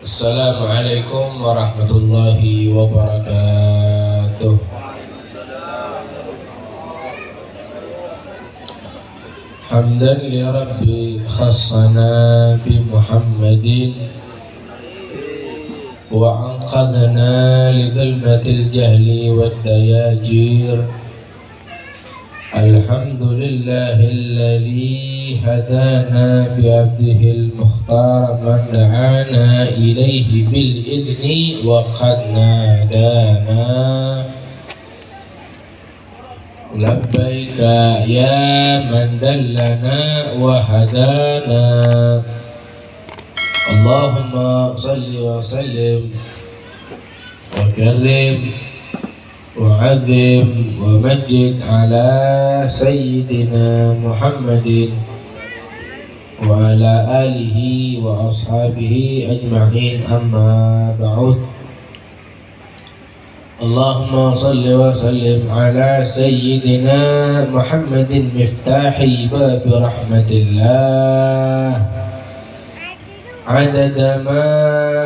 Assalamualaikum warahmatullahi wabarakatuh. Hamdan li Rabbi khassana bi Muhammadin wa anqadhana li dhulmatil jahli wad dayajir. Alhamdulillahilladzi hadana bi abdihil mukhtar man da'ana ilaihi bil idni wa qad nadana. Labbaika ya man dallana wa hadana. Allahumma salli wa sallim wa karim وعظم ومجد على سيدنا محمد وعلى آله وأصحابه أجمعين أما بعد. اللهم صل وسلم على سيدنا محمد مفتاح باب رحمة الله عدد ما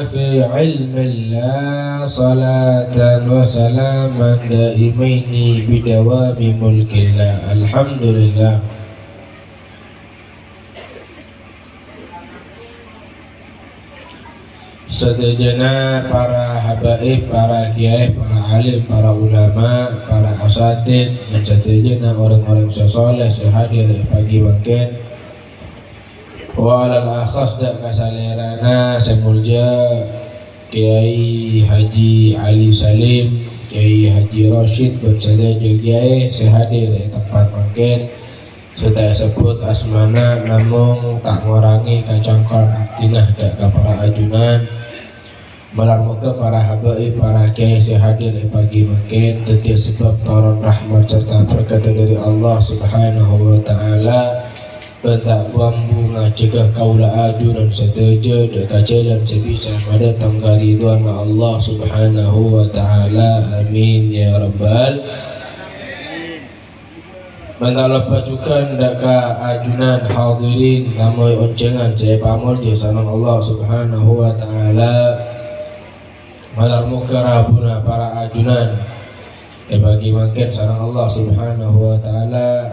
في علم الله صلاة وسلاما دائمين بدوام ملك الله. الحمد لله. Sedejana para habaib, para kiai, para alim, para ulama, para asatid, dan sedejana orang-orang soleh sehadir pagi bangkit. Wa alal akhas dak kasalerana semulja Kiai Haji Ali Salim, Kiai Haji Rashid dan sadeja kiai sehadir di tempat mangkin. Sudah sebut asmana namun tak ngorangi kacangkol aktinah dak ka para ajunan. Malam muka para habaib, para kiai sehadir di pagi mangkin tetiap sebab turun rahmat serta berkat dari Allah Subhanahu wa taala. Bentak bambu ngacegah kaula adu dan setuju dekat jalan sebisa pada tangga ridwan Allah Subhanahu wa taala. Amin ya rabbal. Bentak lepacukan daka ajunan hadirin namai oncengan saya pamul di sana Allah Subhanahu wa taala. Malar muka rabuna para ajunan bagi makin sarang Allah Subhanahu wa taala.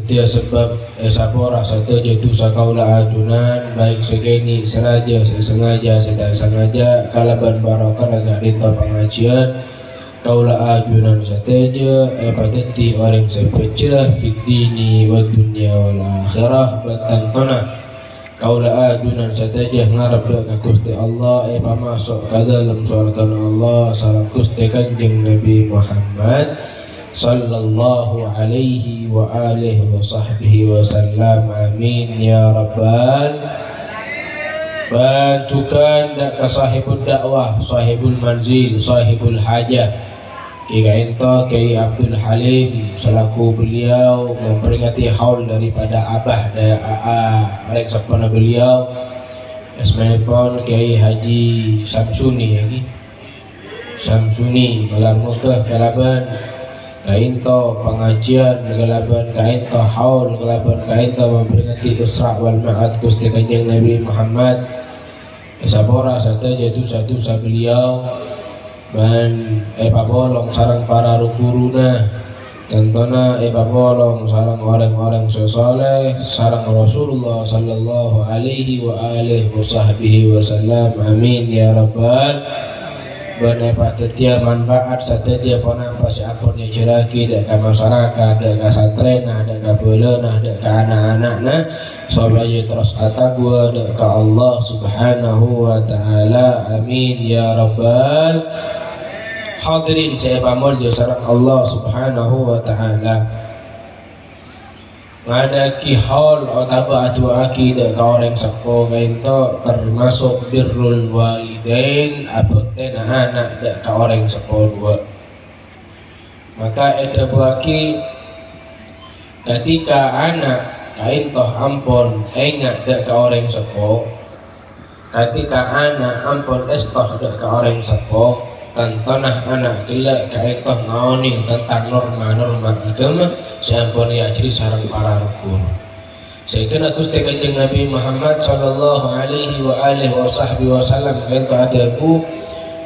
Dia sebab sapora satu jatuh sakaula ajunan baik segini sengaja sesengaja tidak sengaja kalaban barokah agak rinta pengajian kaula ajunan sateja epateti orang sepecah fitini wa dunya wal akhirah bantang tanah kaula ajunan sateja ngarep ka Gusti Allah pamasuk ka dalam surga Allah sareng Gusti Kanjeng Nabi Muhammad sallallahu alaihi wa alihi wa sahbihi wa sallam. Amin ya rabbal. Bantukan dak ka sahibul dakwah, sahibul manzil, sahibul hajah Kiai Ento Kiai Abdul Halim selaku beliau memperingati haul daripada abah dan rek sapana beliau asmaipun Kiai Haji Samsuni lagi Samsuni malam muka kalaban kainto pengajian galaban kainto haul galaban kainto memperingati Isra wal Mi'raj Gusti Kanjeng Nabi Muhammad sabora satu jatuh satu beliau dan pabolong sarang para rukuruna tentona pabolong sarang orang-orang soleh sarang Rasulullah sallallahu alaihi wa alihi wa sahbihi amin ya rabbal. Benepat setiap manfaat sateja panampas ampun ya ciraki dak ka masyarakat dak ka santren dak ka beuleunah dak ka anak-anakna supaya terus atagwa dak ka Allah Subhanahu wa taala. Amin ya rabbal. Hadirin saya pamul di sareng Allah Subhanahu wa taala. Ngadaki haul otabaatu akidah ka orang sako kainto termasuk birrul walidain apoten anak dak ka orang sako dua. Maka eta buaki ketika anak kainto ampun engat dak ka orang sako ketika anak ampun estoh dak ka orang sako tantanah anak gila kaitoh ngaoni tentang norma-norma agama sampun ya jadi sareng para rukun Sayyidina Gusti Kanjeng Nabi Muhammad sallallahu alaihi wa alihi wasallam kento adabu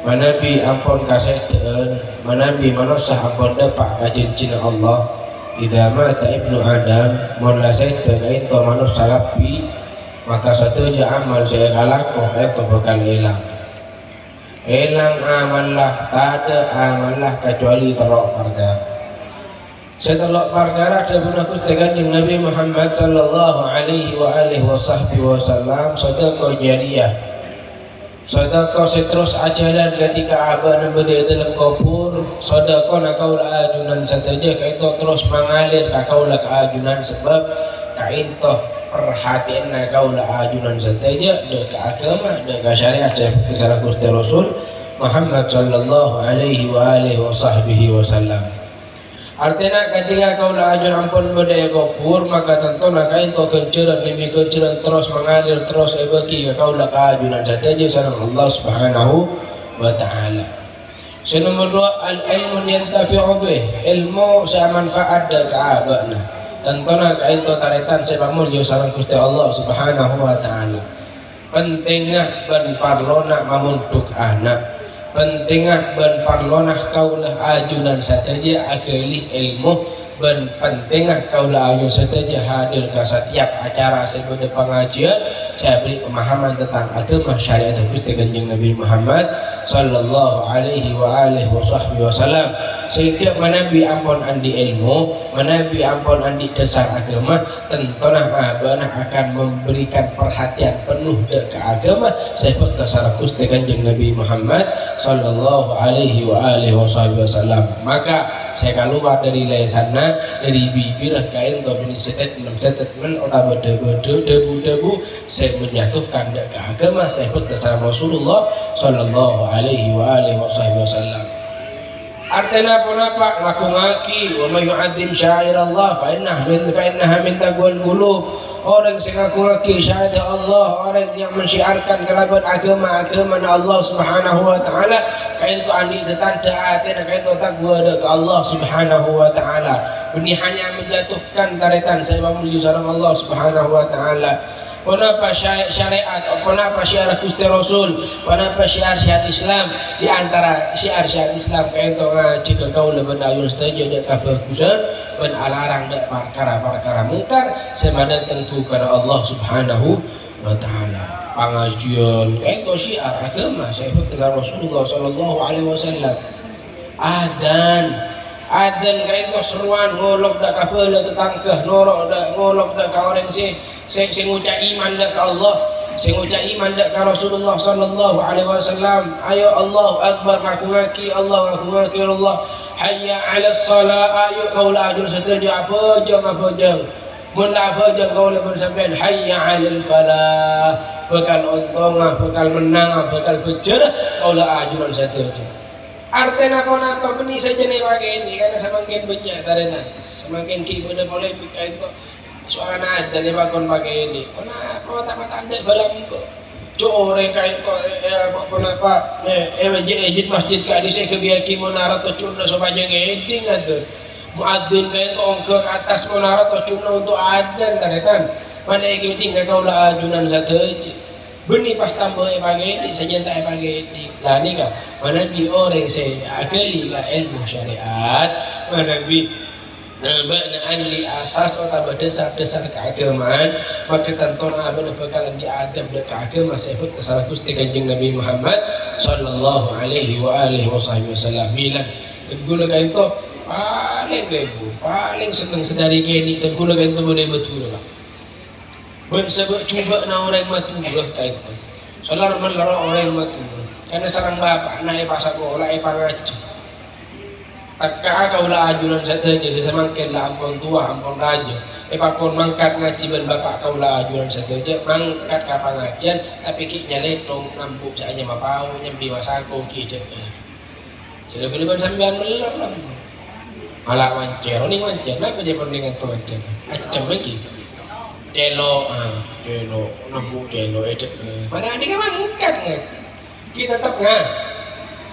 manabi ampun kasedeun manabi manusia ampun dapat kajincin Allah idza mata ibnu adam mun la sayyid kento manusia lapi maka satu aja amal saya kalakoh kento bakal hilang amal tak ada amal kecuali terok perkara. Setelah perkara daripada Gusti Kanjeng Nabi Muhammad sallallahu alaihi wa alihi wasallam sedekah jariyah. Sedekah seterus ajaran ketika abah berada dalam kubur, sedekah nakau ajunan saja kaito terus mengalir kakau ajunan sebab kaito perhatian nakau ajunan saja dek agama dek syariat seperti salah Gusti Rasul Muhammad sallallahu alaihi wa alihi wasallam. Artinya ketika kau ajun ampun berdaya kubur maka tentu nak itu kenceran demi kenceran terus mengalir terus bagi kau ajunan saja sareng Allah Subhanahu wa taala. Nomor 2 al ilmu yantafi'u bih ilmu sa manfaat dak abana. Tentu nak itu taretan sebab mulya sareng Gusti Allah Subhanahu wa taala. Pentingnya ben parlona mamuntuk anak. Pentingah ben parlonah kaulah ajunan saja agalih ilmu ben pentingah kaulah ajun saja hadir ke setiap acara sebagai pengajian saya beri pemahaman tentang agama syariat Gusti Kanjeng Nabi Muhammad sallallahu alaihi wa alihi wasallam sehingga manabi ampun andi ilmu manabi ampun andi dasar agama tentunah abana akan memberikan perhatian penuh ke agama sebab dasar Gusti Kanjeng Nabi Muhammad sallallahu alaihi wa alihi wasallam. Maka saya keluar dari sana dari bibir kain atau benih statement atau debu saya menjatuhkan ke agama sebab dasar Rasulullah sallallahu alaihi wa alihi wasallam. Artinya apa ngaku ngaki wa may yu'azzim sya'irallah fa innaha min taqwal qulub. Orang yang ngaku ngaki syiar Allah, orang yang mensyiarkan kelaban agama Allah Subhanahu wa taala kain tu andi tanda artinya kain tu takwa ke Allah Subhanahu wa taala. Ini hanya menjatuhkan taretan saya memuji sareng Allah Subhanahu wa taala. Kenapa syariat, kenapa syiar Gusti Rasul, kenapa syiar Islam di antara syiar Islam kayak itu jika kau lebih ayun saja dak kebagusan ben alarang dak perkara mungkar semana tentu karena Allah Subhanahu wa taala. Pengajian kayak itu syiar agama saya dengan Rasulullah sallallahu alaihi wasallam. Adan kayak itu seruan ngolok dak kabela tetangkah norok dak ngolok dak ka orang saya ngucap iman dak ke Allah, saya ngucap iman dak ke Rasulullah sallallahu alaihi wasallam. Ayo Allahu akbar ngaku ngaki Allah hayya 'ala shalah ayo kau la ajun setuju apa jang mun la apa jang kau la sampean hayya 'alal falah bakal untung bakal menang bakal bejer kau la ajunan setuju. Artinya apa benih saja nih pakai ini karena semakin banyak tarenan semakin kita boleh bikin itu soal ada nih bakon pakai ini. Kenapa mata-mata anda balam kok? Coreng kain kok kenapa? Masjid kali saya kebiaki menara atau cuna sepanjang eding ada. Muadzin kain kok ke atas menara atau cuna untuk adzan taretan. Mana eding kau lah ajunan satu aja. Benih pas tambah pakai ini saja tak pakai ini. Lah ni kan mana bi orang saya akali lah ilmu syariat mana bi maknaan li asas atau dasar keagamaan maka tentu benar bakalan diadab ke agama sebut kesalahan Gusti Kanjeng Nabi Muhammad sallallahu alaihi wa alihi wasallam bilang tenggula kain to paling senang sedari kini tenggula kain to boleh betul lah ben sebab cuba na orang maturah kain to solar melarang orang maturah karena sarang bapak naik pasar bola pangaji takka kau lah ajunan saja semangkin lah ampun tua ampun raja pakon mangkat ngaji ben bapak kau lah ajunan saja mangkat ke pengajian tapi kiknya letong nampuk saja mapau nyambi masako kijep sudah keliban sambian melar lah malah mancer ni mancer apa dia pendingan tu mancer acam lagi celo nampuk celo pada ini kan mangkat kita tetap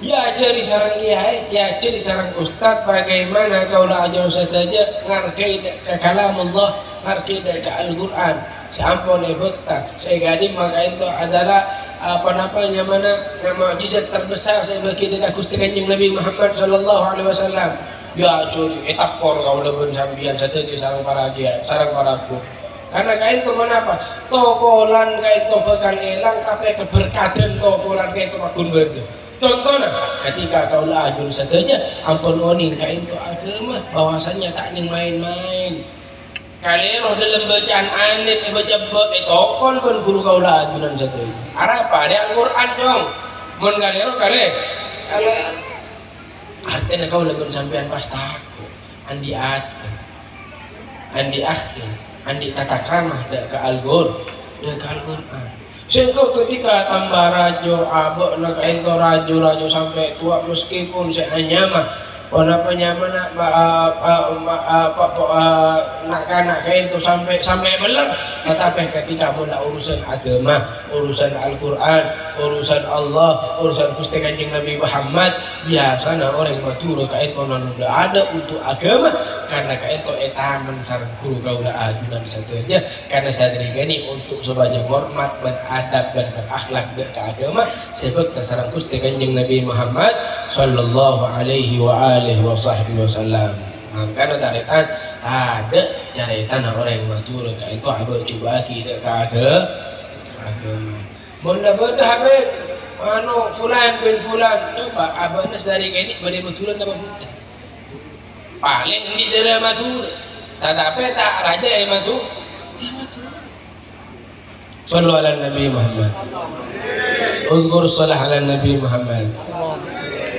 Ya cari sarang kiai, ya cari sarang ustad bagaimana kau lah ajar saja ngargai ke kalam Allah, ngargai ke Al-Quran. Seampun betak, saya gadi maka itu adalah apa-apanya mana mukjizat terbesar saya bagi dekat Gusti Kanjeng Nabi Muhammad sallallahu alaihi wasallam. Ya curi etapor kau lebih sambian saja sarang para kiai, sarang paraku. Karena kain itu menapa? Tokolan kain itu bakal elang tapi keberkatan tokolan kain itu makin benda. Contohnya, ketika kau lajun saja, ampun oning kain itu agama, bahwasannya tak ning main-main. Kalian dalam bacaan anit, baca tokol pun guru kau lajunan saja. Apa? Ada Al-Quran dong. Mun kalian artinya kau lebih sampean pas takut, andi akhir, andi tata kramah, dak ke Al-Quran. Sehingga ketika tambah rajo abok nak ento rajo sampai tua meskipun seanya mah apa nyamana nak kanak ento sampai meler, tetapi ketika mula urusan agama, urusan Al-Quran, urusan Allah, urusan Gusti Kanjeng Nabi Muhammad, biasanya orang matur ka ento nanda ada untuk agama karena ka ento etaman sareng guru kaula ajunan saja karena sadari gani untuk sebagai hormat dan adab dan berakhlak ke agama sebab sareng Gusti Kanjeng Nabi Muhammad sallallahu alaihi wa alihi wasallam. Karena taretan ada caretan orang yang matur ka ento abah coba kita ke agama. Benda-benda habib fulan bin fulan coba abahnya dari gini bade maturan apa buta. Paling di dalam matur tetapi tak raja yang matur sallu ala Nabi Muhammad uzkur salah ala Nabi Muhammad.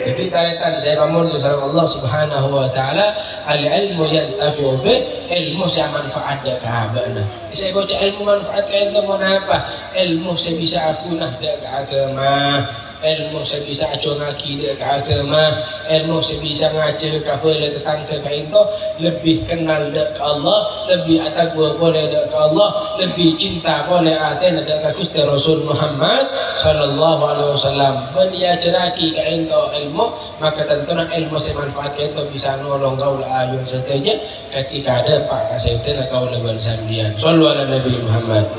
Jadi taretan saya bangun di sarang Allah Subhanahu wa taala al-ilmu yantafi'u bih, ilmu saya manfaat dak kabana. Saya baca ilmu manfaat kain tu apa? Ilmu saya bisa aku nah dak agama. Ilmu saya bisa acu ngaki dak agama. Ilmu saya bisa ngajar ka heula tetangga kain tu lebih kenal dak Allah, lebih ataqwa boleh dak Allah, lebih cinta boleh aten dak Gusti Rasul Muhammad sallallahu alaihi wasallam. Dia ceraki kain tu ilmu, maka tentunya ilmu saya manfaat kain tu bisa nolong kau lah ayun saja ketika ada pak kasaitan kau leban sambian. Sallu ala Nabi Muhammad.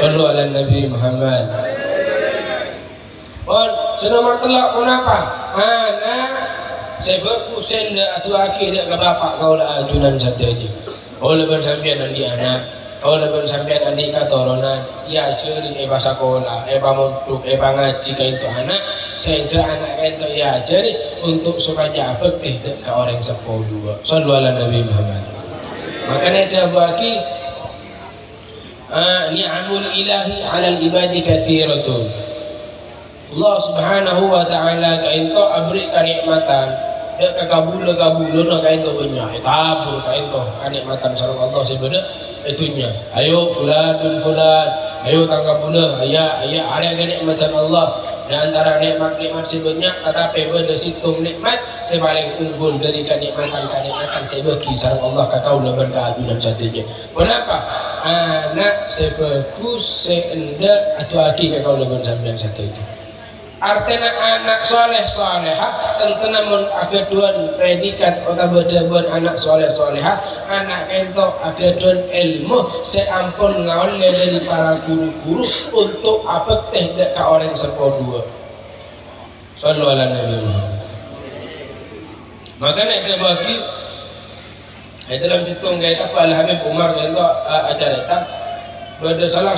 Sallu ala Nabi Muhammad. Senomor telak pun apa? Sebab senda atu aki dak ke bapak kau lah ajunan saja. Kau leban sambian andi anak, kau leban sambian andi katoronan. Ya ceri bahasa sekolah, pamuntuk, ngaji kain tu anak, sehingga anak kain tu ya ceri untuk supaya betih dak ke orang sepuh dua. Sallu ala Nabi Muhammad. Makanya dia bagi ni'amul ilahi 'alal ibadi katsiratun. Allah Subhanahu wa taala kain to abri kanikmatan dak kabula na kain to banyak tabur kain to kanikmatan sareng Allah sebenarnya itunya. Ayo fulan bin fulan, ayo tangkabula aya ada kanikmatan Allah. Di antara nikmat-nikmat sebanyak tetapi pada situng nikmat saya paling unggul dari kanikmatan saya bagi sareng Allah ka kaula ban kaajunan saja. Kenapa? Anak sebagus seenda atau aki ka kaula ban sampean saja. Artinya anak soleh soleha tentu namun agaduan predikat atau berjaban anak soleh soleha anak ento agaduan ilmu seampun ngaule dari para guru-guru untuk apa teh dak ka orang sepo dua. Sallu ala Nabi Muhammad. Makanya dia bagi dalam situng gaya apa Al Habib Umar ento acara itu pada salah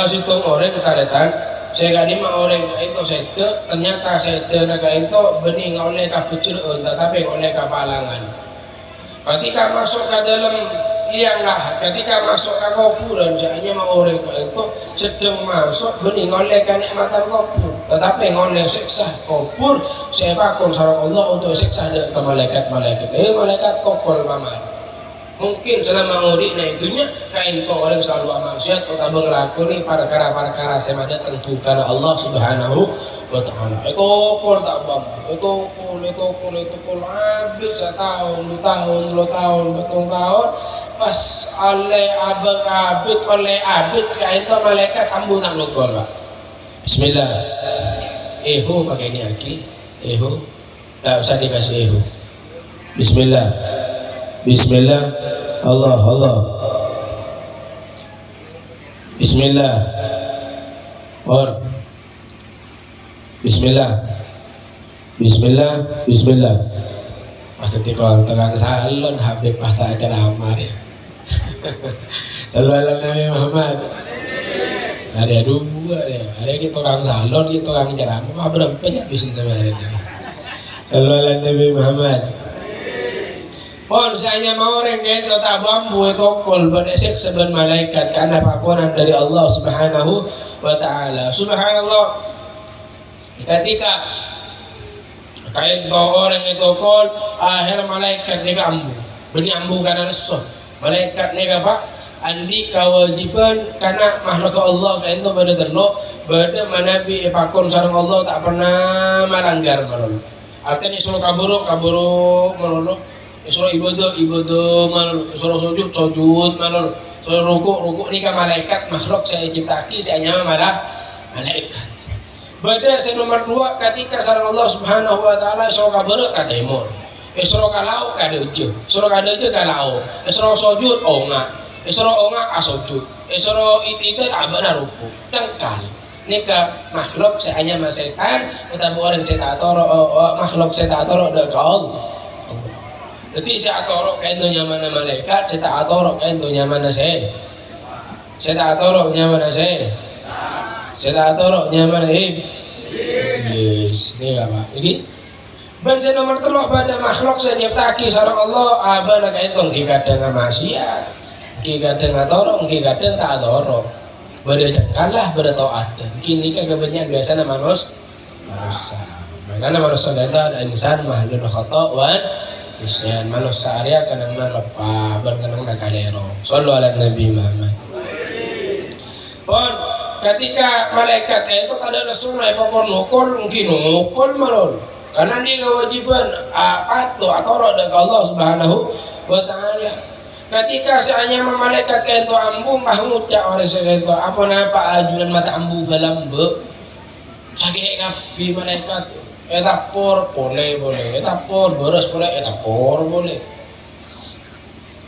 situng orang taretan saya gak lima orang itu sete ternyata sete naga itu bening oleh kapucur tetapi oleh kapalangan ketika masuk ke dalam liang lahat ketika masuk ke kuburan saya mau orang itu sedang masuk bening oleh kenikmatan kubur tetapi oleh siksa kubur saya pakun sarang Allah untuk siksa ke malaikat-malaikat tokol paman. Mungkin selama ngudi na itunya kain to orang selalu maksiat atau ngelakoni perkara-perkara semada tentu karena Allah Subhanahu wa taala. Itu kol tak bam. Itu kol habis setahun, 2 tahun, 3 tahun, betung tahun pas oleh abet oleh abid kain to malaikat ambu tak nukol, Pak. Bismillah. Eho pakai ini aki. Eho. Tidak usah dikasih eho. Bismillah. Bismillah. Allah Allah. Bismillah. Or. Bismillah. Bismillah. Bismillah. Maksudnya kalau tengah salon Habib bahasa ceramah ya. Sallallahu Nabi Muhammad. Ada dua ya. Ada kita orang salon, kita orang ceramah. Berapa ya bisa kemarin ini. Sallallahu Nabi Muhammad. Pon saya mau orang kain tak bambu tokol beresek sebelah malaikat karena pakuan dari Allah Subhanahu wa taala. Subhanallah. Ketika kain to orang itu kol akhir malaikat ni ambu. Beni ambu kana lesoh. Malaikat ni apa? Andi kewajiban karena makhluk Allah kain to pada terlo pada manabi pakon sareng Allah tak pernah melanggar malolo. Artinya suruh kaburu malolo. Suruh ibadah malolo. Suruh sujud malolo. Suruh rukuk ni ka malaikat makhluk saya ciptaki saya nyama malah malaikat. Bada yang nomor 2 ketika sareng Allah Subhanahu wa taala suruh kaburu ka timur. Suruh kalau ka ujung. Suruh ka ujung ka lao. Suruh sujud onga. Suruh onga asujud. Suruh itidal abana ruku. Tengkal. Nika makhluk seanya ma setan utawa orang setan atoro makhluk setan atoro da ka Allah. Jadi saya atoro kain nyaman malaikat, saya atoro kain nyaman saya. Saya atoro nyaman saya. Saya atoro nyaman iblis. Ini apa? Ini bensin nomor 3 pada makhluk saya nyiptaki sareng Allah abana kain tong kadang maksiat. Ki kadang atoro, ki kadang tak atoro. Bada cengkalah bada taat. Kini kan kebanyakan biasa manusia. Makanya manusia ada insan mahlul khata' wan isyan. Manusia Arya kadang lupa, kadang nakalero. Sallu ala Nabi Muhammad. Pon ketika malaikat itu ada sunai pokok nukul mungkin nukul malol. Karena dia kewajiban patuh atau ada ke Allah Subhanahu wa taala. Ketika seanya malaikat kain to ambu mah ngucap orang kain to apa napa ajuran mata ambu galambe sage ngapi malaikat etapor boleh etapor boros boleh etapor boleh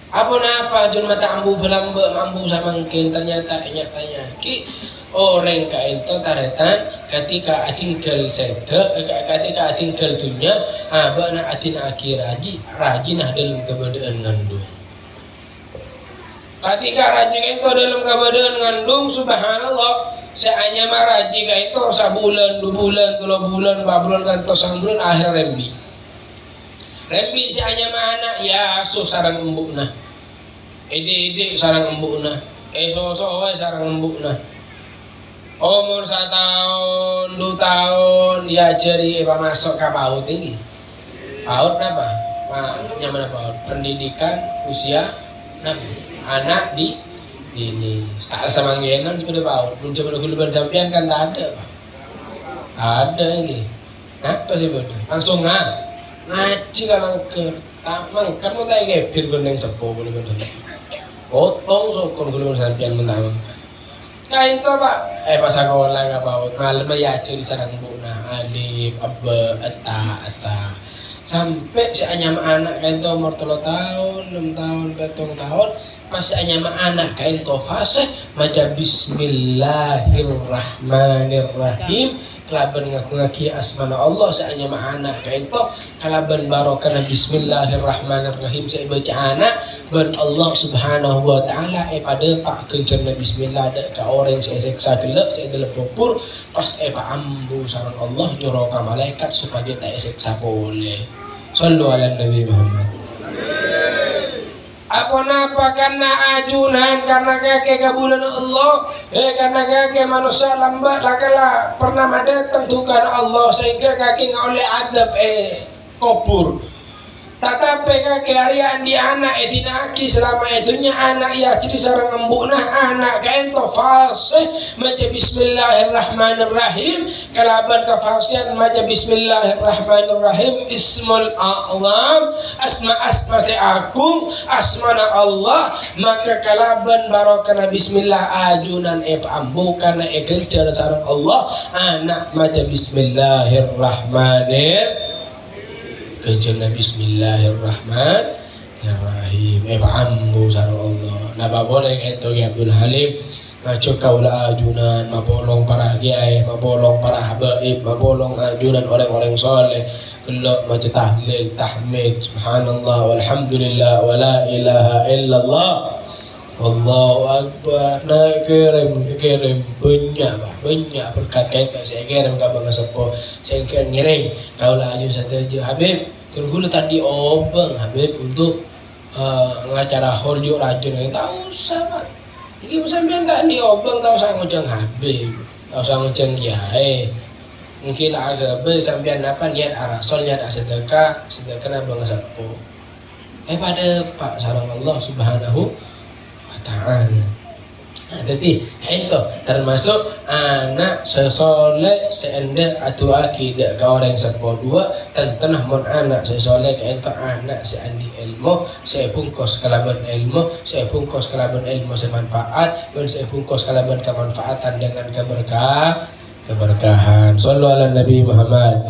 apa napa ajuran mata ambu galambe ambu samangkin ternyata nyatanya ki orang kain to taretan ketika atinggal sedek ketika atinggal dunya abana atin akhir rajinah dalam kebadaan ngandung. Ketika rajin itu dalam keadaan ngandung subhanallah seanya mah rajin itu sabulan 2 bulan 3 bulan 4 bulan kantos 1 bulan akhir rembi seanya mah anak ya asuh sarang embukna ede sarang embukna so sarang embukna umur 1 tahun 2 tahun diajari masuk ke PAUD tinggi PAUD apa? Nyaman PAUD pendidikan usia anak di ini tak sama ngenan seperti PAUD mencoba guluban sampian kan tak ada Pak ada ini apa sih bodoh langsung ngaji kalau tak mangker mau tak gebir guneng sepuh guluban sampian potong sokon guluban sampian mentang kain to Pak pas sekolah nggak PAUD malam ya curi sarang buna alif abba ata asa sampai seanya anak kain to umur 3 tahun 6 tahun 7 tahun pas seanya anak kain to fase maca bismillahirrahmanirrahim kalaban ngaku-ngaki asmana Allah seanya anak kain to kalaban barokana bismillahirrahmanirrahim saya baca anak ban Allah Subhanahu wa taala pada pak kencerna bismillah ada ka orang saya seksa gelap saya dalam kupur pas pak ambu sareng Allah joroka malaikat supaya tak seksa boleh. Sallu ala Nabi Muhammad. Apa napa karena ajunan karena kakek kabulan Allah karena kakek manusia lambat lakalah pernah ada tentukan Allah sehingga kakek oleh adab kubur tatape ka kearian di anak etinaki selama itunya anak ya ciri sarang embukna anak kaento fase maca bismillahirrahmanirrahim kalaban kafasian maca bismillahirrahmanirrahim ismul a'zam asma se agung asmana Allah maka kalaban barokana bismillah ajunan ambukan gencer sareng Allah anak maca bismillahirrahmanirrahim kencenna bismillahirrahmanirrahim ambu sareng Allah na boleh ento ya Abdul Halim ngaco kaula ajunan mabolong para kiai mabolong para habaib mabolong ajunan orang-orang soleh kelok maca tahlil tahmid subhanallah walhamdulillah wala ilaha illallah Allahu Akbar na kirim banyak berkat kain saya kirim ka bang sepo saya ngiring kaula aju satu aja Habib tergula tadi obeng Habib untuk ngacara horjo racun yang tahu sama iki sampean tak di obeng tahu sang ngojeng Habib tahu sang ngojeng kiai mungkin agak sampean apa niat arasol niat sedekah na bang sepo pada Pak sareng Allah Subhanahu ta'ala. Nah, jadi kain to termasuk anak sesoleh seende atau akidah ke orang sepo dua dan tenah mon anak sesoleh kain to anak seandi ilmu saya bungkus kalaban ilmu saya bungkus kalaban ilmu semanfaat dan saya bungkus kalaban kemanfaatan dengan keberkahan. Sallu ala Nabi Muhammad.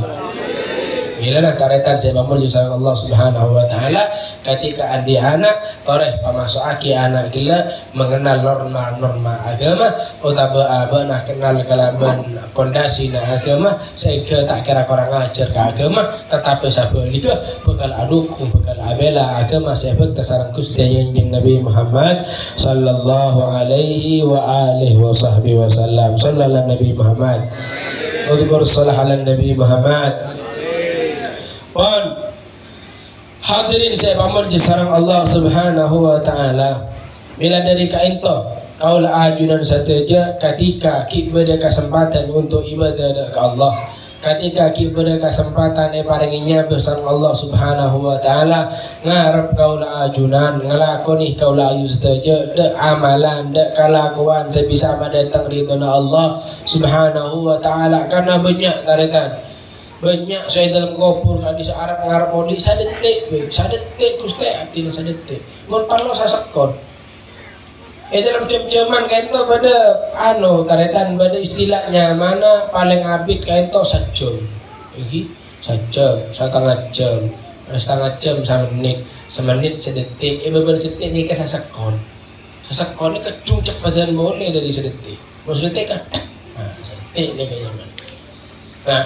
Bila nak taretan saya mamul sareng Allah Subhanahu wa taala ketika andi anak toreh pamasuk anak gila mengenal norma agama utawa abana kenal kalaban pondasi na agama sehingga tak kira kurang ajar ke agama tetapi sabalika bakal adukung bakal abela agama sebab tasarang Gusti yang Nabi Muhammad sallallahu alaihi wa alihi wa sahbihi wasallam. Sallallahu Nabi Muhammad. Udhkur salah ala Nabi Muhammad. Pon hadirin saya pamor sareng Allah Subhanahu wa taala bila dari kainto kaula ajunan sateja ketika ki beda kesempatan untuk ibadah ke Allah ketika ki beda kesempatan paringinya besar Allah Subhanahu wa taala ngarep kaula ajunan ngelakoni kaula aju sateja de amalan de kalakuan sebisa datang ridho Allah Subhanahu wa taala karena banyak taretan banyak saya dalam kopur hadis Arab ngarep modi sadetik Gusti abdina sadetik mun parlo sasekon dalam jam-jaman kaento pada taretan pada istilahnya mana paling abid kaento sajam iki sajam setengah jam semenit sedetik beberapa detik ni ke sasekon ini kecung cek badan boleh dari sedetik maksudnya kan sedetik ni kayaknya nah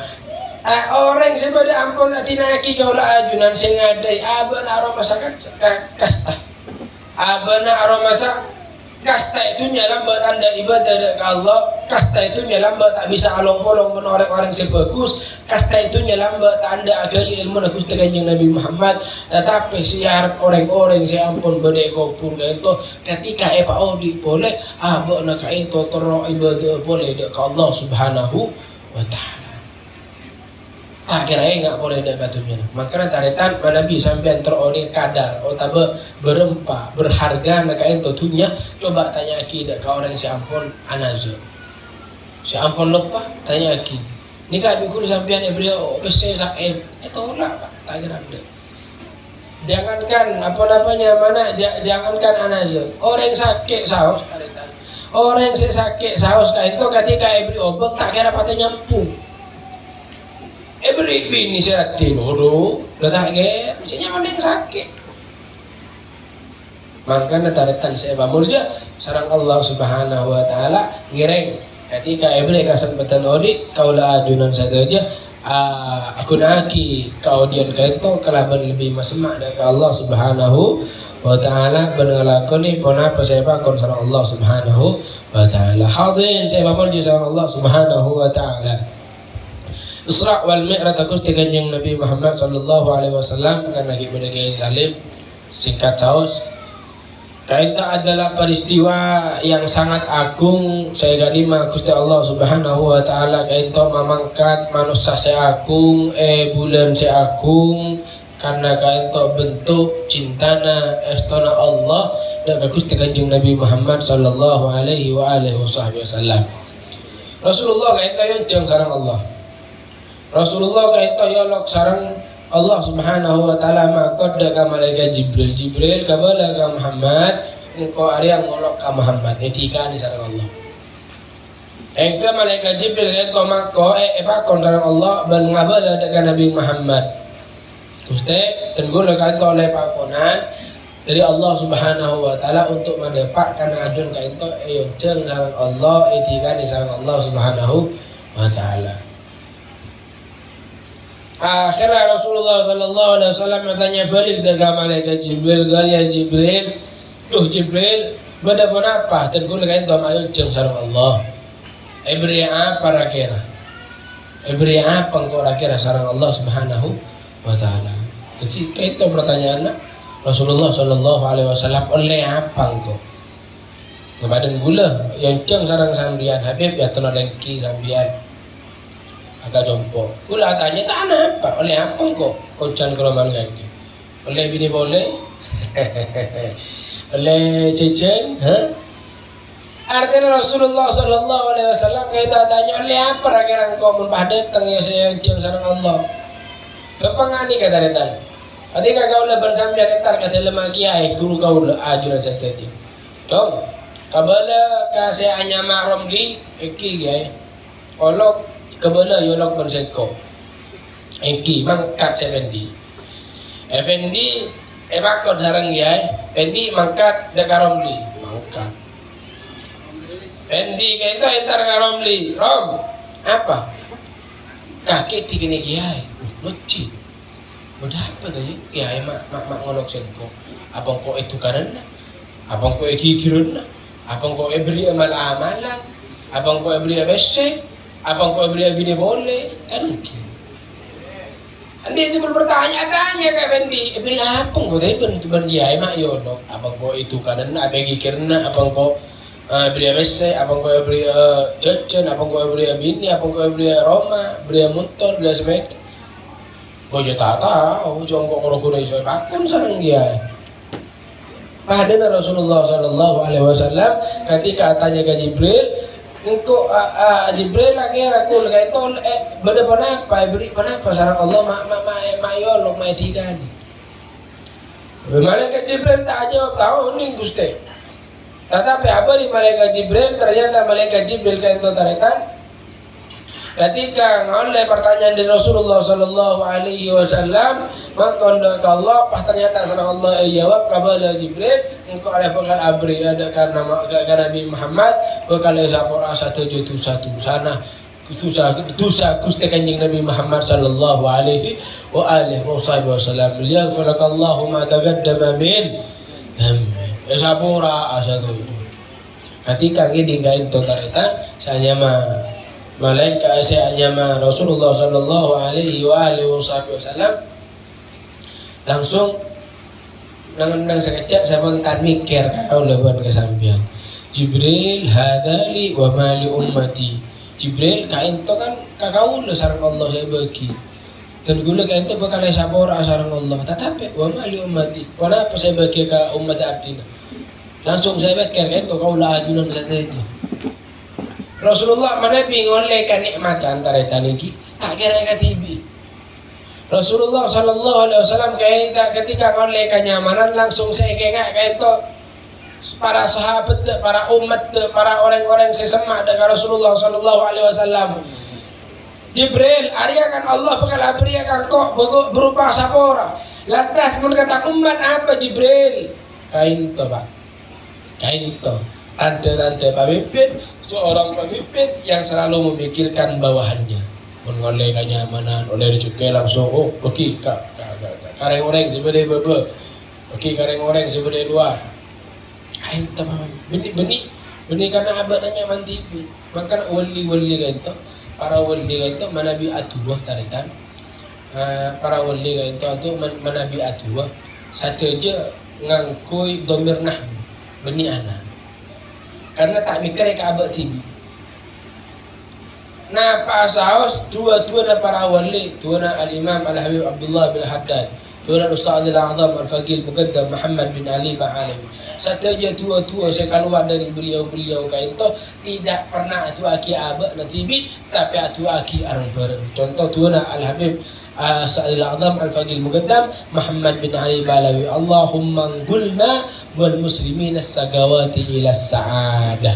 orang sebada ampun atinaki kaula ajunan sing ngadai abana aroma sakat kasta abana aroma kasta itu nyalam buat anda ibadah ke Allah kasta itu nyalam buat tak bisa along-polong pun orang-orang sebagus kasta itu nyalam buat anda agali ilmu na Gusti Kanjeng Nabi Muhammad tetapi siarap orang-orang saya ampun bedek kopur kainto ketika Pak Odi boleh abana kainto tero ibadah boleh ke Allah Subhanahu wa taala tak kira enggak boleh dak katunya makanya taretan Nabi sampean teroni kadar otaba berempah berharga nak ento tunya coba tanya aki dak ka orang si ampun anazo si ampun lupa tanya aki nikah bikul sampean ebrio pese sak itu lah Pak tak kira dak jangankan apa-apanya mana jangankan anazo orang sakit saus taretan orang sakit saus ka ento ketika ebri obek tak kira patah nyampung beri bini seratin dulu letak ke misalnya mana yang sakit maka taretan saya pamulja sarang Allah Subhanahu wa taala ngireng ketika beri kesempatan odi kaula ajunan saja aku naki kaudian kaito kalaban lebih masemak dari Allah Subhanahu wa ta'ala benelakoni pon apa saya pakon sarang Allah Subhanahu wa ta'ala hadirin saya pamulja sarang Allah Subhanahu wa ta'ala Isra wal Mi'raj Gusti Kanjeng Nabi Muhammad sallallahu alaihi wasallam karena ibadah Kiai Salim singkat saus kaita adalah peristiwa yang sangat agung saya ganima Gusti Allah Subhanahu wa taala kaita mamangkat manusia seagung bulan seagung karena kaento bentuk cintana estona Allah dan Gusti Kanjeng Nabi Muhammad sallallahu alaihi wa alihi wasallam. Rasulullah kaento yonceng sareng Allah. Rasulullah kaento yolok sareng Allah Subhanahu wa taala makodda ka malaikat Jibril. Jibril kabala ka Muhammad engko ari ngolok ka Muhammad etika ni sareng Allah. Eka malaikat Jibril kaento mako pakon sareng Allah ban ngabala ka Nabi Muhammad. Gusti tenggul kanto oleh pakonan dari Allah Subhanahu wa taala untuk mendapatkan ajun kaito jeung sareng Allah etikani sareng Allah Subhanahu wa taala. Akhirnya Rasulullah sallallahu alaihi wasallam bertanya balik dengan malaikat Jibril, "Gal ya Jibril, duh Jibril, beda apa tenggul kaito mayu jeung sareng Allah." Ibri apa rakira? Ibri apa engko rakira sareng Allah Subhanahu wa taala. Jadi itu pertanyaannya Rasulullah sallallahu alaihi wasallam oleh apa engkau? Kebadan gula yang ceng sarang sambian Habib ya telah lengki sambian agak jompo. Gula tanya tanah apa? Oleh apa engkau? Koncan keroman lagi. Oleh bini boleh? Oleh cecen? Artinya Rasulullah sallallahu alaihi wasallam kita tanya oleh apa rakyat engkau mun datang ya saya ceng sarang Allah. Kepangani kata retan. Adika kau leban sambil retar kata lemah kiai guru kau ajuran seteti. Dong, kabala kasi anyama romli eki kiai. Olok kabala yolok benseko. Eki mangkat sevendi. Effendi ebakot sarang kiai. Fendi mangkat dekaromli mangkat. Fendi kento entar karomli. Rom apa? Kakek tikene kiai. Mesti. Berapa tadi? Kiai mak ngolok sengko. Abang kau itu karena, abang kau kikiran, abang kau beri amalan, abang kau beri abc, abang kau beri bini boleh, kan mungkin. Andi itu bertanya-tanya ke Fendi, beri apa kau tadi ben kiai mak yolok, abang kau itu karena, abang kikiran, abang kau beri abc, abang kau beri jajan, abang kau beri bini, abang kau beri Roma, beri motor, beri sepeda. Bojo tak tahu, jongkok korokone iso pakon sareng dia. Padahal Rasulullah sallallahu alaihi wasallam ketika tanya ke Jibril, engkau Jibril lagi rakul kaito beda apa beri apa sareng Allah mak yolok mak etikani. Malaikat Jibril tak jawab tahu nih Gusti. Tetapi apa di malaikat Jibril ternyata malaikat Jibril kaito tarekan ketika oleh pertanyaan dari Rasulullah sallallahu alaihi wasallam maka Allah pas ternyata sareng Allah jawab kabala Jibril engkau ada pengal abri ada karena Nabi Muhammad bekal sapora 171 sana dosa Gusti Kanjeng Nabi Muhammad sallallahu alaihi wa alihi wasallam liyaghfirakallahu ma taqaddama min dhanbi sapora 171 ketika ini gain totaretan saya mah malaikat seanyama Rasulullah sallallahu alaihi wa alihi wasallam langsung nang sekejap sabantan mikir kau leban kesampian Jibril hadali wa mali ummati Jibril kain to kan kakau le sareng Allah saya bagi dan gula kain to bakal sapora sareng Allah tetapi wa mali ummati kenapa saya bagi ke umat abdina langsung saya pikir kain to kau lah ajunan saja Rasulullah mana ngoleh kan nikmat antara taniki tak kira TV. Rasulullah sallallahu alaihi wasallam ketika ngoleh kenyamanan langsung saya kengak kayak itu para sahabat, para umat, para orang-orang sesemak dengan Rasulullah sallallahu alaihi wasallam. Jibril, Arya kan Allah bakal abri kan kok berupa sapora. Lantas mun kata umat apa Jibril? Kain to, Pak. Kain to. Tante-tante pemimpin, seorang pemimpin yang selalu memikirkan bawahannya. Mengoleh kenyamanan, oleh dicukai langsung, oh pergi kareng orang sebelah bebe, pergi kareng orang sebelah luar. Ain teman, benih karena abadnya mantibi. Maka wali-wali itu, para wali itu manabi atuah tarikan, para wali itu manabi atuah. Satu aja ngangkui domir nahnu, benih anak. Karena tak mikir ke abad tibi. Nah, Pak Saus dua na para wali, dua na al-Imam Al-Habib Abdullah bin Haddad, Tuan Ustaz Al-Azam Al-Faqih Muqaddam Muhammad bin Ali Ba'alawi. Sateja tua-tua saya keluar dari beliau-beliau kain to tidak pernah atu aki abak nanti bi tapi atu aki arang bareng. Contoh Tuan Al-Habib Ustaz Al-Azam Al-Faqih Muqaddam Muhammad bin Ali Ba'alawi. Allahumma anqulna wal muslimin as-sagawati ila as-sa'adah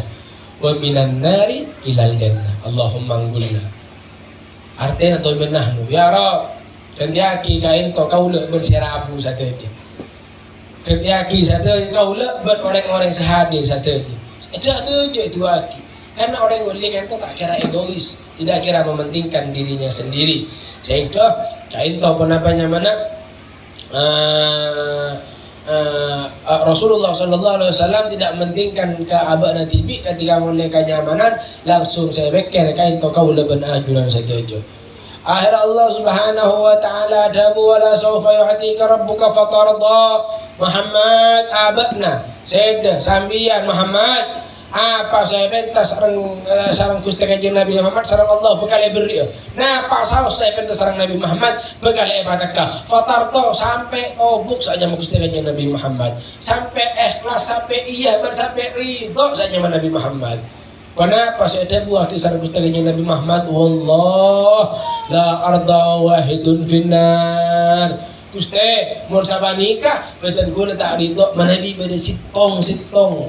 wa minan nari ilal jannah. Allahumma anqulna. Artinya to menahnu ya Rabb. Kendiaki kain to kaula ben serabu sateja. Kendiaki sateja kaula ben orang-orang sehadir sateja. Itu sateja itu aki. Karena orang mulia kan tak kira egois, tidak kira mementingkan dirinya sendiri. Sehingga kain to penapanya mana Rasulullah Sallallahu Alaihi Wasallam tidak mementingkan ke abad nanti ketika mulai kenyamanan langsung saya bekir kain to kaula ben ajuran sateja. Akhir Allah Subhanahu wa taala dabu wala sawfa yu'tika rabbuka fatarda. Muhammad abakna seda sambian Muhammad apa saya pentas sarang Gusti Kanjeng Nabi Muhammad sarang Allah bekal beri. Nah pak saus saya pentas sarang Nabi Muhammad bekal ibadah fatarda sampai obuk saja Gusti Kanjeng Nabi Muhammad sampai ikhlas sampai iya sampai ridho saja Nabi Muhammad. Kenapa saya buah kisah Gusti Kanjeng Nabi Muhammad? Wallah la arda wahidun finnar. Gusti mun sabanika beten kula tak ridho manabi beda sitong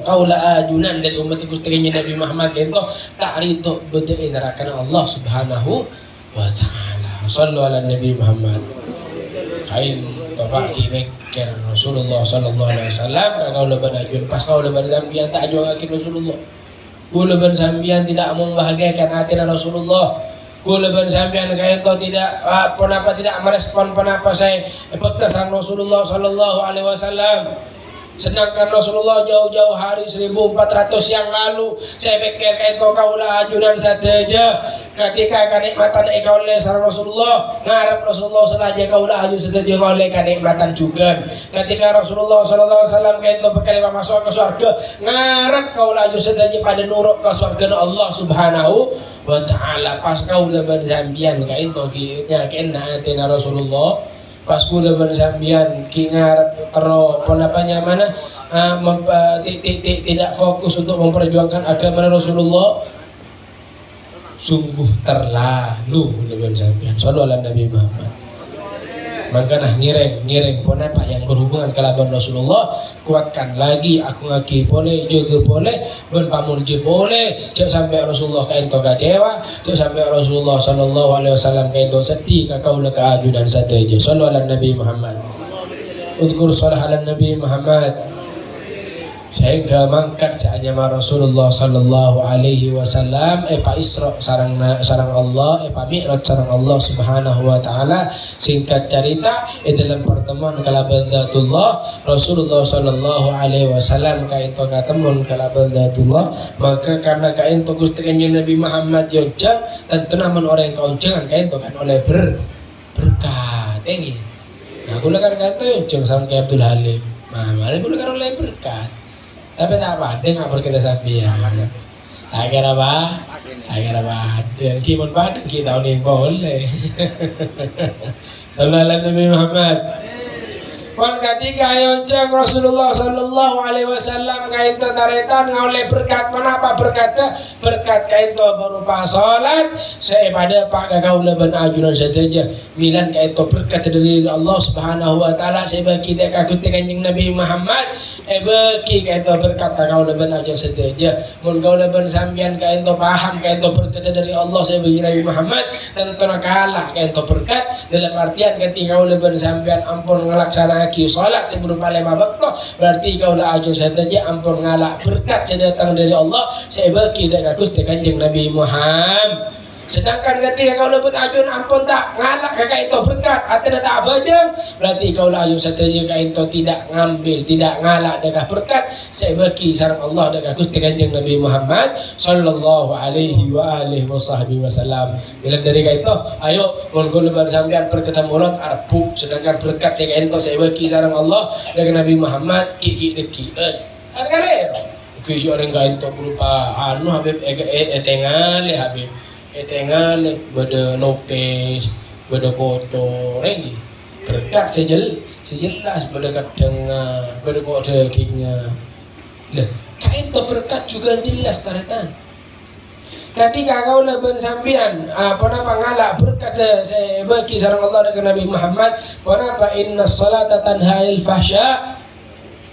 kaula ajunan dari umat Gusti Kanjeng Nabi Muhammad ento tak ridho beda neraka Allah Subhanahu wa taala. Sallu ala Nabi Muhammad. Kain topak kibekir Rasulullah sallallahu alaihi wasallam ka kaula banajun pas kaula banambian tak ajung akin Rasulullah. Kula ben sambian tidak membahagiakan hati Rasulullah. Kula ben sambian kaito tidak penapa tidak merespon penapa saya bektasan Rasulullah sallallahu alaihi wasallam. Sedangkan Rasulullah jauh-jauh hari 1400 yang lalu saya pikir kaito kaula ajunan sateja ketika kenikmatan kaula sareng Rasulullah ngarep Rasulullah saja kaula aju sateja oleh kenikmatan juga ketika Rasulullah sallallahu alaihi wasallam kaito bekal masuk ke surga ngarep kaula aju sateja pada nurut ke surga Allah Subhanahu wa taala pas kaula ben sambian kaito nya kena atina Rasulullah pas kula bersambian kingar tero penapanya mana tidak fokus untuk memperjuangkan agama Rasulullah sungguh terlalu bersambian sallallahu ala Nabi Muhammad. Mangkana ngireng penapa yang berhubungan kalaban Rasulullah kuatkan lagi aku ngaki boleh juga boleh ben pamul je boleh cek sampai Rasulullah kain to kecewa cek sampai Rasulullah sallallahu alaihi wasallam kain to sedih ka kaula ka ajudan sateja sallallahu ala Nabi Muhammad. Udkur salah ala Nabi Muhammad. Sehingga mangkat saja Rasulullah sallallahu alaihi wasallam pa Isra sarang Allah pa Mi'raj sarang Allah Subhanahu wa taala. Singkat cerita dalam pertemuan kalaban Zatullah Rasulullah sallallahu alaihi wasallam kain to katemun kalaban Zatullah maka karena kain to Gusti Kanjeng Nabi Muhammad yojang tentu namun orang yang kaunjangan kain to kan oleh berkat ini. Nah kula kan kata yojang sama kayak Abdul Halim. Nah mari kula kan oleh berkat. Tapi tak apa, dengan berkata sambian. Agar apa? Agar apa? Dan kimun padang kita uning boleh. Sallallahu alaihi Nabi Muhammad. Pon ketika yonceng Rasulullah sallallahu alaihi wasallam kain to taretan oleh berkat menapa berkata berkat kain to berupa salat saya pada pak kaula ben ajunan saja milan kain to berkat dari Allah Subhanahu wa taala saya bagi dek Gusti Kanjeng Nabi Muhammad bagi kain to berkat kaula ben ajunan saja mun kaula ben sambian kain to paham kain to berkat dari Allah saya bagi Nabi Muhammad tentu kalah kain to berkat dalam artian ketika kaula ben sambian ampun ngelaksanakan salat berupa 5 waktu berarti kaulah ajun saja ampun ngalak berkat saya datang dari Allah saya bagi dak Gusti Kanjeng Nabi Muhammad. Sedangkan ketika kaulah pun ajun ampun tak ngalak kakak itu berkat atau tak bajang berarti kaulah ajun saja kakak itu tidak ngambil tidak ngalak dak berkat saya bagi sareng Allah dak Gusti Kanjeng Nabi Muhammad sallallahu alaihi wa alihi wasallam. Bila dari itu ayo mun kula sampean berketemu mulut arep sedangkan berkat saya itu saya bagi sareng Allah dak Nabi Muhammad kiki dekieun kan kale kiki orang kain itu berupa anu Habib etengale Habib etengale beda lopes beda kotor lagi berkat sejelas berdekat dengan berkok dagingnya. Nah, kain to berkat juga jelas taretan. Ketika kau leben sambian, kenapa ngalak berkat saya bagi sarang Allah dengan Nabi Muhammad, kenapa inna salata tanha anil fahsya.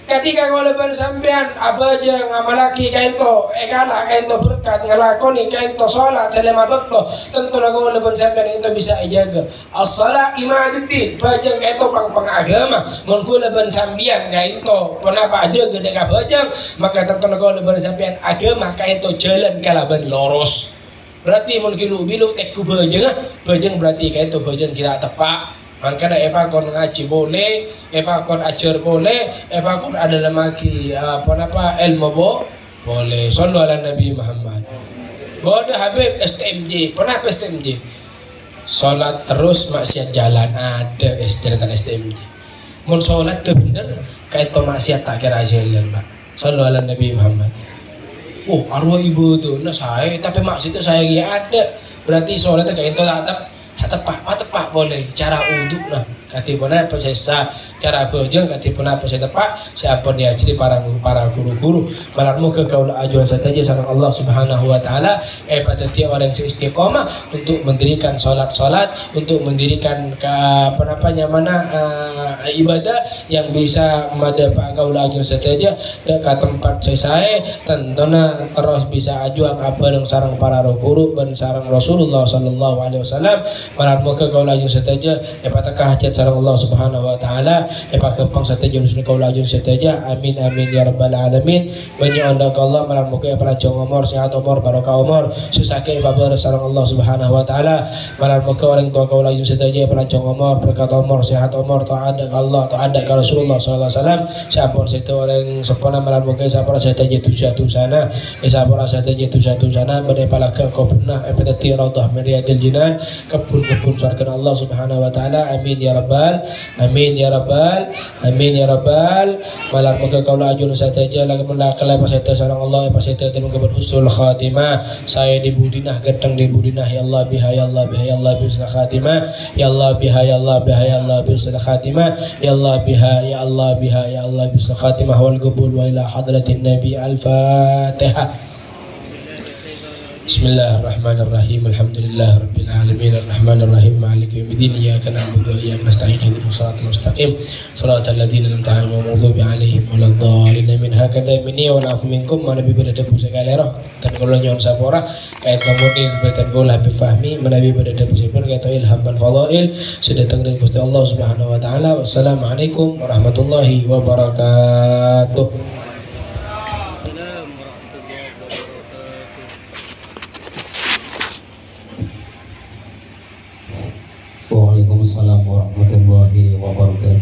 Ketika kau leben sambian, abaja ngamalaki kain to, ekala kain to berkat ngalakoni kain to salat selama bekto, tentu kau leben sambian itu bisa dijaga. As-salat imaduddin, bajang kain to pang agama, mun kau leben sambian kain to, kenapa aja gede ka bajang, maka tentu kau leben sambian agama kain to jalan kalaban lurus. Berarti mun kilu bilu tekku bajang berarti kain to bajang kira tepak. Makanya epa kon ngaji boleh, epa kon ajar boleh, epa kon ada lagi ilmu boleh. Sallu ala Nabi Muhammad. Bodoh Habib STMJ, pernah STMJ? Sholat terus maksiat jalan ada cerita STMJ. Mun sholat tuh bener, kayak to maksiat tak kira jalan pak. Sallu ala Nabi Muhammad. Oh arwah ibu tuh, nah saya tapi maksiat itu saya ada. Berarti sholatnya kayak itu tepak boleh cara uduk nah katipuna apa saya cara bojeng katipuna apa saya tepak siapa dia jadi para guru-guru malarmu ke kaula ajuan saja sareng Allah Subhanahu wa taala pada tiap orang yang istiqomah untuk mendirikan salat untuk mendirikan ibadah yang bisa mada pak kaula ajuan saja ke tempat saya tentunya terus bisa ajuan apa yang sareng para guru dan sareng Rasulullah sallallahu alaihi wasallam malarmu ke kaula ajuan saja patakah hajat sareng Allah Subhanahu wa taala kepang sateja nusun kaula ajun sateja amin ya rabbal alamin banyak anda Allah malam muka panjang umur sehat umur barokah umur susake babar sareng Allah Subhanahu wa taala malam muka orang tua kaula ajun sateja panjang umur berkat umur sehat umur taat Allah taat ka Rasulullah sallallahu alaihi wasallam siapa setu orang sepana malam muka siapa sateja tu sana siapa sateja tu sana badai palaka kau pernah epidati raudhah meriadil jinan kebun surga Allah Subhanahu wa taala amin ya rabbal amin ya rabbal malam muka kaula ajun sateja lagi melakala paseta sareng Allah paseta dengan keber husnul khatimah saya dibudinah gedeng dibudinah ya Allah biha ya Allah biha ya Allah bi husnul khatimah ya Allah biha ya Allah biha ya Allah bi husnul khatimah ya Allah biha ya Allah biha ya Allah bi husnul khatimah wal qabul wa ila hadratin nabi al-fatihah. Bismillahirrahmanirrahim. Alhamdulillahirabbil alamin arrahmanirrahim maliki yaumiddin iyyaka na'budu wa iyyaka nasta'in ihdinas siratal mustaqim siratal ladzina an'amta 'alaihim ghairil maghdubi 'alaihim waladdallin min hakadha minni wa na'fu minkum mana bi badada pusa kalero dan kula nyon sapora kait kemudian betan kula bi fahmi menawi badada pusa kait ilham ban fadail sedatang dari Gusti Allah Subhanahu wa taala. Wassalamualaikum warahmatullahi wabarakatuh.